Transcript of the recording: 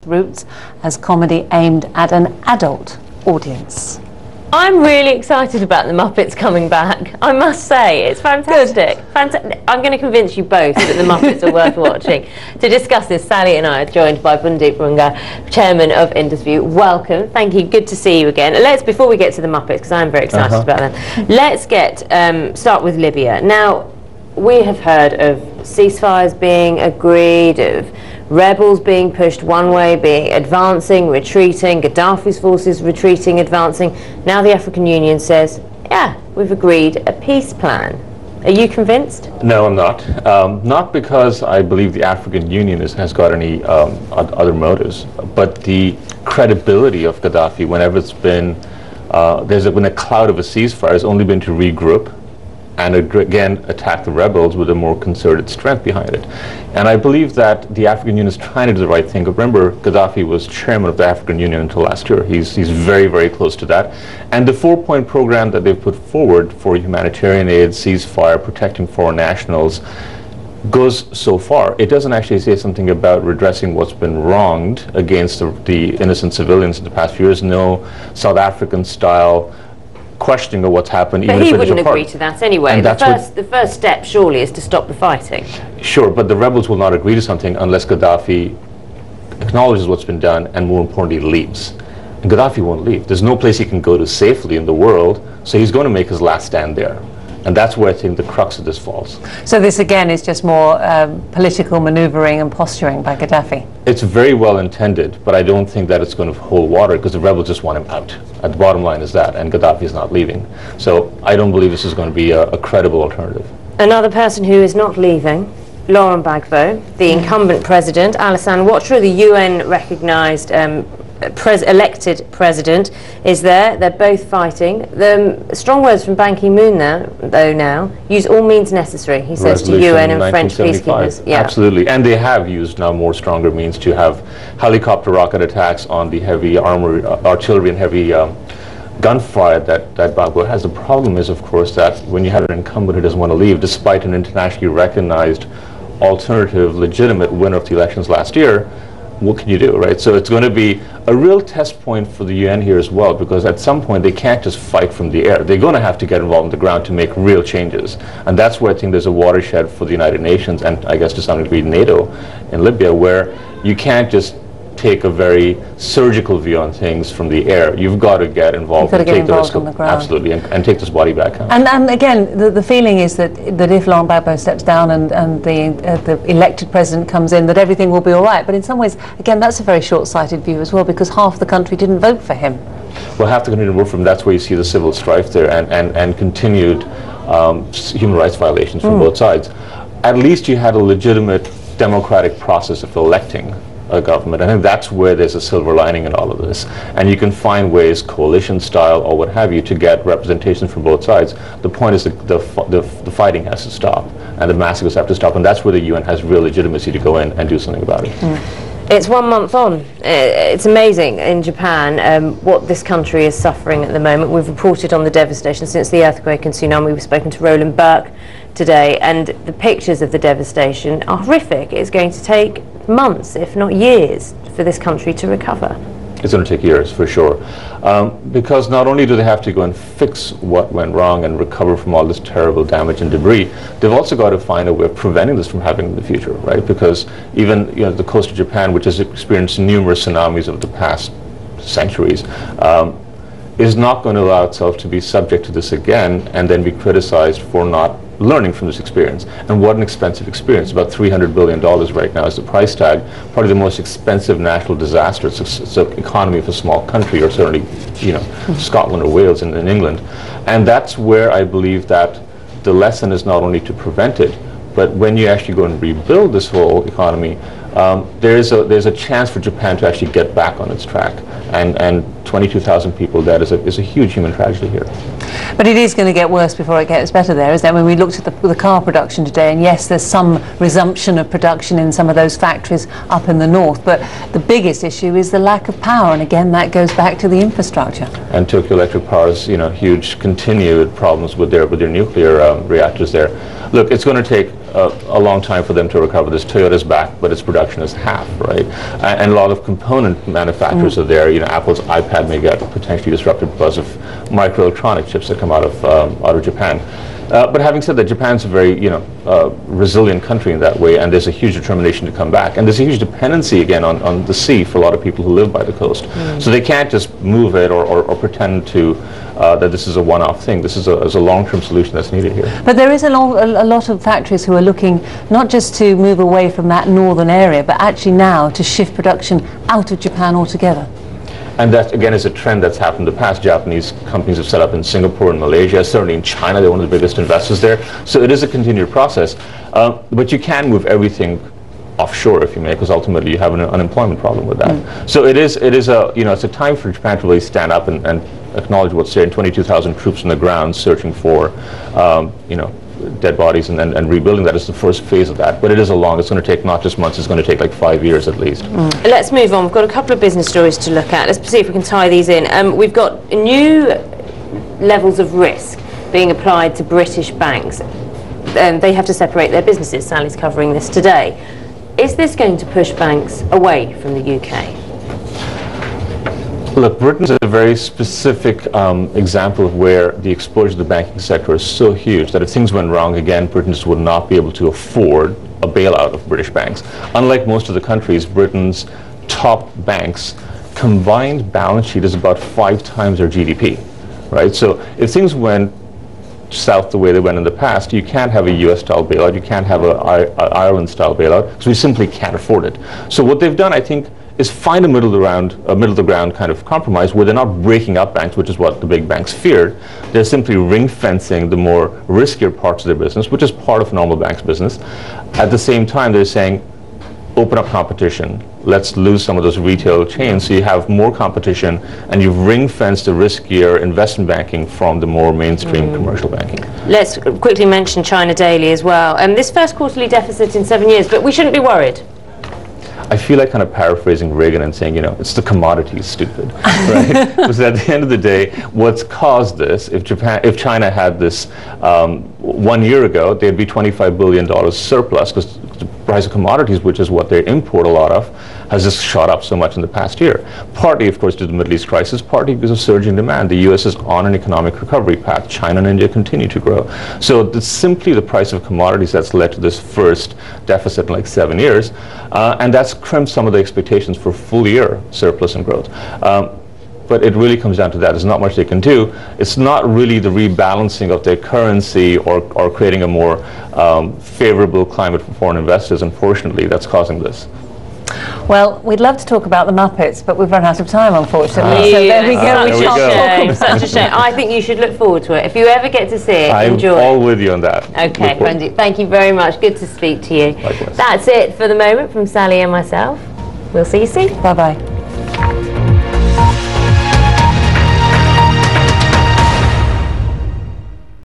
roots as comedy aimed at an adult audience. I'm really excited about the Muppets coming back. I must say, it's fantastic. I'm going to convince you both that the Muppets are worth watching. To discuss this, Sally and I are joined by Bundeep, Rangar, Chairman of IndusView. Welcome. Thank you. Good to see you again. Before we get to the Muppets, because I'm very excited about them, let's start with Libya. Now, we have heard of ceasefires being agreed, of rebels being pushed one way, advancing, retreating, Gaddafi's forces retreating, advancing. Now the African Union says, yeah, we've agreed a peace plan. Are you convinced? No, I'm not. Not because I believe the African Union has got any other motives, but the credibility of Gaddafi, whenever it's been, there's been a cloud of a ceasefire, has only been to regroup and again attack the rebels with a more concerted strength behind it. And I believe that the African Union is trying to do the right thing. Remember, Gaddafi was chairman of the African Union until last year. He's very, very close to that. And the 4-point program that they've put forward for humanitarian aid, ceasefire, protecting foreign nationals, goes so far. It doesn't actually say something about redressing what's been wronged against the innocent civilians in the past few years. No South African style questioning of what's happened. But he wouldn't agree to that anyway. The first step surely is to stop the fighting. Sure, but the rebels will not agree to something unless Gaddafi acknowledges what's been done and, more importantly, leaves. And Gaddafi won't leave. There's no place he can go to safely in the world, so he's going to make his last stand there. And that's where I think the crux of this falls. So this again is just more political manoeuvring and posturing by Gaddafi? It's very well intended, but I don't think that it's going to hold water because the rebels just want him out. The bottom line is that, and Gaddafi is not leaving. So I don't believe this is going to be a credible alternative. Another person who is not leaving, Laurent Gbagbo, the incumbent president, Alassane Ouattara, the UN-recognised elected president, is there. They're both fighting. The strong words from Ban Ki-moon now, use all means necessary, he says to UN and French peacekeepers. Yeah. Absolutely, and they have used now more stronger means to have helicopter rocket attacks on the heavy artillery and heavy gunfire that Gbagbo has. The problem is, of course, that when you have an incumbent who doesn't want to leave, despite an internationally recognized alternative, legitimate winner of the elections last year, what can you do, right? So it's going to be a real test point for the UN here as well, because at some point they can't just fight from the air. They're going to have to get involved on the ground to make real changes. And that's where I think there's a watershed for the United Nations and I guess to some degree NATO in Libya, where you can't just take a very surgical view on things from the air. You've got to get involved and take the risk on the ground. Absolutely, and take this body back home. And again, the feeling is that if Laurent Gbagbo steps down and the elected president comes in, that everything will be all right. But in some ways, again, that's a very short-sighted view as well, because half the country didn't vote for him. Well, half the country didn't vote for him. That's where you see the civil strife there and continued human rights violations from both sides. At least you had a legitimate democratic process of electing a government. I think that's where there's a silver lining in all of this. And you can find ways, coalition style or what have you, to get representation from both sides. The point is the fighting has to stop and the massacres have to stop, and that's where the UN has real legitimacy to go in and do something about it. It's 1 month on. It's amazing in Japan what this country is suffering at the moment. We've reported on the devastation since the earthquake and tsunami. We've spoken to Roland Burke today, and the pictures of the devastation are horrific. It's going to take months, if not years, for this country to recover. It's going to take years, for sure. Because not only do they have to go and fix what went wrong and recover from all this terrible damage and debris, they've also got to find a way of preventing this from happening in the future, right? Because even the coast of Japan, which has experienced numerous tsunamis over the past centuries, is not going to allow itself to be subject to this again and then be criticized for not learning from this experience. And what an expensive experience. About $300 billion right now is the price tag. Probably the most expensive natural disaster. It's the economy of a small country, or certainly, Scotland or Wales in England. And that's where I believe that the lesson is not only to prevent it, but when you actually go and rebuild this whole economy, there's a chance for Japan to actually get back on its track. And 22,000 people dead is a huge human tragedy here. But it is going to get worse before it gets better there, isn't it? When we looked at the car production today, and yes, there's some resumption of production in some of those factories up in the north, but the biggest issue is the lack of power, and again, that goes back to the infrastructure. And Tokyo Electric Power's, huge continued problems with their nuclear reactors there. look, it's going to take a long time for them to recover. This Toyota's back, but its production is half, right? And a lot of component manufacturers are there. You know, Apple's iPad may get potentially disrupted because of microelectronic chips that come out of Japan. But having said that, Japan's a very, resilient country in that way, and there's a huge determination to come back. And there's a huge dependency, again, on the sea for a lot of people who live by the coast. So they can't just move it or pretend to that this is a one-off thing. This is a long-term solution that's needed here. But there is a lot of factories who are looking not just to move away from that northern area, but actually now to shift production out of Japan altogether. And that, again, is a trend that's happened in the past. Japanese companies have set up in Singapore and Malaysia, certainly in China. They're one of the biggest investors there. So it is a continued process. But you can move everything offshore, if you may, because ultimately you have an unemployment problem with that. So it's a time for Japan to really stand up and acknowledge what's there. 22,000 troops on the ground searching for, dead bodies and rebuilding. That is the first phase of that. But it's going to take not just months, it's going to take like 5 years at least. Let's move on. We've got a couple of business stories to look at. Let's see if we can tie these in. We've got new levels of risk being applied to British banks. They have to separate their businesses. Sally's covering this today. Is this going to push banks away from the UK? Look, Britain's a very specific example of where the exposure to the banking sector is so huge that if things went wrong again, Britain just would not be able to afford a bailout of British banks. Unlike most of the countries, Britain's top banks' combined balance sheet is about 5 times their GDP, right? So if things went south the way they went in the past, you can't have a US-style bailout, you can't have an Ireland-style bailout, because we simply can't afford it. So what they've done, I think, is find a middle of the ground kind of compromise where they're not breaking up banks, which is what the big banks feared. They're simply ring fencing the more riskier parts of their business, which is part of normal banks' business. At the same time, they're saying, open up competition. Let's lose some of those retail chains so you have more competition and you've ring fenced the riskier investment banking from the more mainstream commercial banking. Let's quickly mention China Daily as well. This first quarterly deficit in 7 years, but we shouldn't be worried. I feel like kind of paraphrasing Reagan and saying, it's the commodities, stupid, right? Because at the end of the day, what's caused this, if China had this 1 year ago, they'd be $25 billion surplus because the price of commodities, which is what they import a lot of, has just shot up so much in the past year. Partly, of course, due to the Middle East crisis, partly because of surging demand. The U.S. is on an economic recovery path. China and India continue to grow. So it's simply the price of commodities that's led to this first deficit in like 7 years. And that's crimped some of the expectations for full year surplus and growth. But it really comes down to that. There's not much they can do. It's not really the rebalancing of their currency or creating a more favorable climate for foreign investors, unfortunately, that's causing this. Well, we'd love to talk about the Muppets, but we've run out of time, unfortunately. So there we go. Such a shame. I think you should look forward to it. If you ever get to see it, enjoy it. I'm all with you on that. Okay, Bundeep, thank you very much. Good to speak to you. Likewise. That's it for the moment from Sally and myself. We'll see you soon. Bye-bye.